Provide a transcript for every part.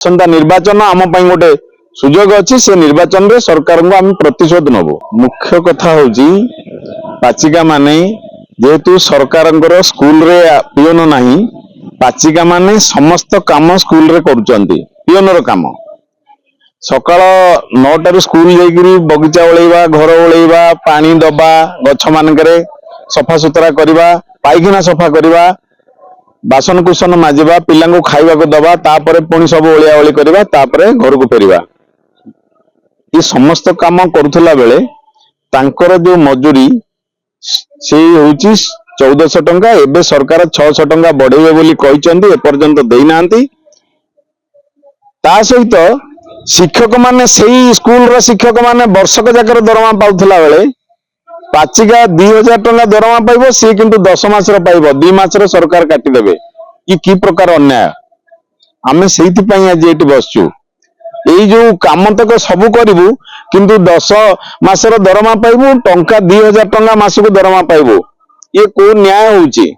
आसंता निर्वाचन आम गोटे सुजोग अच्छी से निर्वाचन रे सरकार को आम प्रतिशोध नबु। मुख्य कथा होची पाचिका माने जेहेतु सरकार स्कूल रे पियोन नहीं, पाचिका माने समस्त काम स्कूल रे करुचंती। पियोनर काम सकाळ 9 टा स्कूल जाइकरी बगीचा ओळेबा, घर ओळेबा, पानी दबा, गछ मानकरे सफा सुतरा करवा, पाइखाना सफा करवा, बासन कुसन माजिबा, पिला को खाइबा को दबा, तापरे पुणी सब ओलिया ओली करवा, तापरे घर को फेरिबा। ये समस्त काम करुथला बेले तांकर जो मजूरी से होची 1400 टंका। एबे सरकार 600 टंका बढ़ेबे बोली कहिसंती, एपर्यंत देई नांती। ता सहित शिक्षक माने सेही स्कूल रो शिक्षक माने वर्षक जाकर दरमा पाउथला बेले पाचिका 2000 टंका दरमा पाइबो, सी किंतु 10 मास रो पाइबो, 2 मास रो सरकार काटी देबे। कि प्रकार अन्याय। आमे सेहिति पई आज एठी बसचू। एई जो काम तक सब करिवु किंतु 10 मास रो दरमा पाइबु, टंका 2000 टंका मासको दरमा पाइबु। ये को न्याय होउची?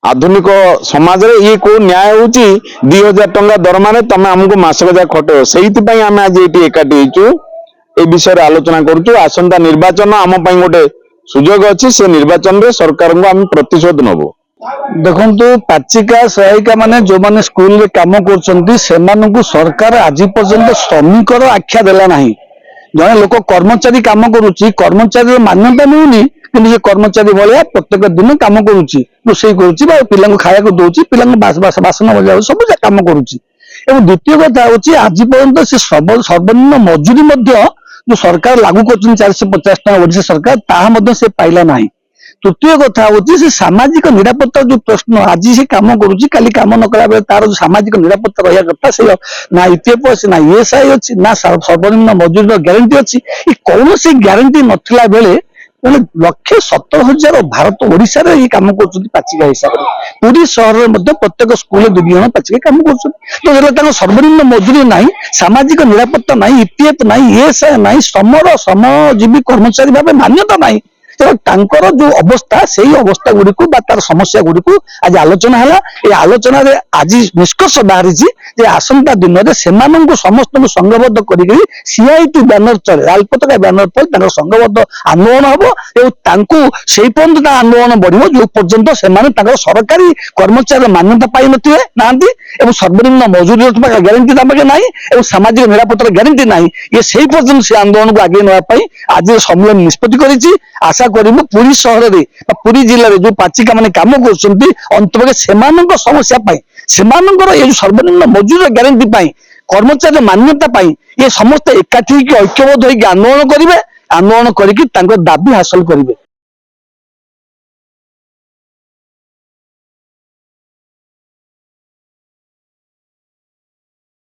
आधुनिक समाज रे ये को न्याय होउची? 2000 टंका दरमा रे तमे हमको मासक जा खटो। सेहिति पई आमे आज एठी एकाटी हेचू, ए विषय रे आलोचना करूचू। आसंता निर्वाचन आम पई गोटे सुजोग अच्छी, से निर्वाचन रे सरकार को आम प्रतिशोध नबु। देखंतु पाचिका सहायिका माने जो माने स्कूल रे काम करछंती सेमानकु सरकार आज पर्यंत श्रमिकर आख्या देला नाही। जने लोक कर्मचारी काम करूची, कर्मचारी मान्यता मिलुनी, किंतु ये कर्मचारी भलिया प्रत्येक दिन काम करूची, रोषेई करूची, पिला को खाया को दोची, पिला बासन बजा सब काम करूची। एवं द्वितीय कथा होची आज पर्यंत से सर्वनिम्न मजूरी मध्य जो सरकार लागू करछन 450 टका ओडिशा सरकार, ताहा मध्य से पाइला नाही। तृतीय कथा होची से सामाजिक निरापत्ता जो प्रश्न, आज से काम करूची काली काम न करा बेले तार जो सामाजिक निरापत्ता रहिया कथा से ना ईपीएफ अछि, ना ईएसआई अछि, ना सर्वनिम्न मजूरी ग्यारंटी अछि। ई कौनसी ग्यारंटी नथिला बेले 1,70,000 भारत ओडिशा रे ये काम करछन पाचिका हिसाब रे। पूरी शहर रे मध्य प्रत्येक स्कूल 2 जण पाचिका काम करछन। तो जेला ताको सर्वनिम्न मजूरी नाही, सामाजिक निरापत्ता नाही, ईपीएफ नाही, ईएसआई नाही, श्रमजीवी कर्मचारी भाबे मान्यता नाही। तांकर जो अवस्था से अवस्था गुड़ी को तार समस्या गुड़ी को आज आलोचना है। ये आलोचना रे आज निष्कर्ष बाहरी आसंता दिन में सेमानंको समस्त को संघबद्ध करी सीआईटी बैनर चले, लाल पताका बैनर पर संघबद्ध आंदोलन हम और से पर्यंत आंदोलन बढ़ो जो पर्यंत से सरकारी कर्मचारी मान्यता पाई ना, सर्वनिम्न मजूरी ग्यारंटी पाखे ना, सामाजिक निरापत्ता ग्यारंटी ना, ये से पर्यंत से आंदोलन को आगे नापी आज सम्मेलन निष्पत्ति करी। आशा करूँ पुरी शहर रे पुरी जिले में जो पाचिका माने काम करछंती अंतर्गत सेमानंको समस्या पाई, सेमानंकर ये सर्वनिम्न मजूरी ग्यारंटी पाई, कर्मचारी मान्यता पाई ये समस्त एकाठी ऐक्यबद्ध होकर आंदोलन करेंगे, आंदोलन करके दाबी हासिल करेंगे।